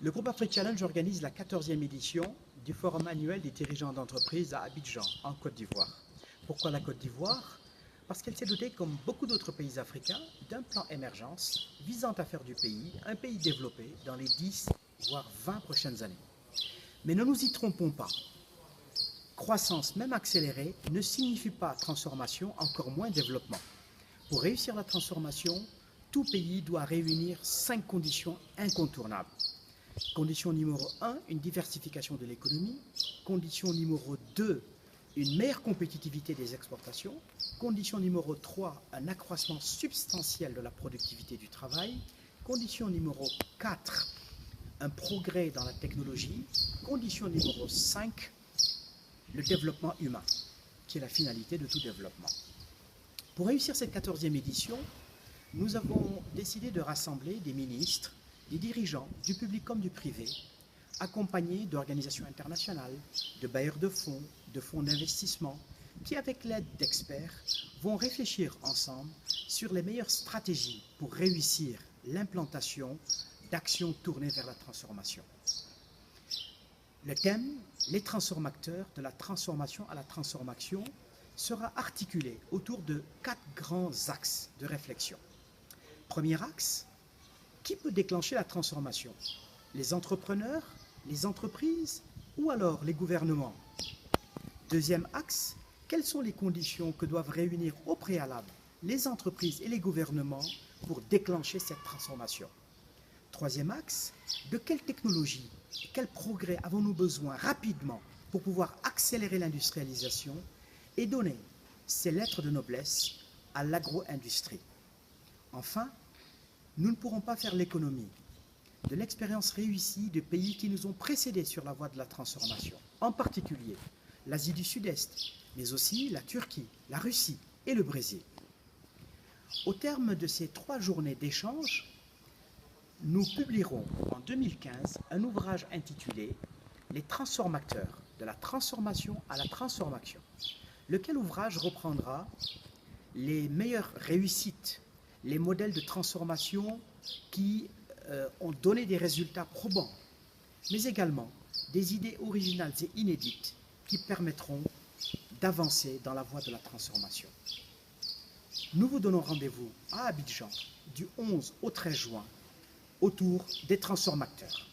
Le groupe Afrique Challenge organise la 14e édition du Forum annuel des dirigeants d'entreprise à Abidjan, en Côte d'Ivoire. Pourquoi la Côte d'Ivoire? Parce qu'elle s'est dotée, comme beaucoup d'autres pays africains, d'un plan émergence visant à faire du pays un pays développé dans les 10 voire 20 prochaines années. Mais ne nous y trompons pas. Croissance, même accélérée, ne signifie pas transformation, encore moins développement. Pour réussir la transformation, tout pays doit réunir 5 conditions incontournables. Condition numéro 1, une diversification de l'économie. Condition numéro 2, une meilleure compétitivité des exportations. Condition numéro 3, un accroissement substantiel de la productivité du travail. Condition numéro 4, un progrès dans la technologie. Condition numéro 5, le développement humain, qui est la finalité de tout développement. Pour réussir cette 14e édition, nous avons décidé de rassembler des ministres, des dirigeants, du public comme du privé, accompagnés d'organisations internationales, de bailleurs de fonds d'investissement, qui, avec l'aide d'experts, vont réfléchir ensemble sur les meilleures stratégies pour réussir l'implantation d'actions tournées vers la transformation. Le thème, les transformateurs de la transformation à la transformation, sera articulé autour de 4 grands axes de réflexion. Premier axe, qui peut déclencher la transformation? Les entrepreneurs, les entreprises ou alors les gouvernements? Deuxième axe, quelles sont les conditions que doivent réunir au préalable les entreprises et les gouvernements pour déclencher cette transformation? Troisième axe, de quelle technologie, quel progrès avons-nous besoin rapidement pour pouvoir accélérer l'industrialisation et donner ces lettres de noblesse à l'agro-industrie? Enfin, nous ne pourrons pas faire l'économie de l'expérience réussie de pays qui nous ont précédés sur la voie de la transformation, en particulier l'Asie du Sud-Est, mais aussi la Turquie, la Russie et le Brésil. Au terme de ces 3 journées d'échange, nous publierons en 2015 un ouvrage intitulé « Les transformateurs, de la transformation à la transformation », lequel ouvrage reprendra les meilleures réussites, les modèles de transformation qui ont donné des résultats probants, mais également des idées originales et inédites qui permettront d'avancer dans la voie de la transformation. Nous vous donnons rendez-vous à Abidjan du 11 au 13 juin autour des transformateurs.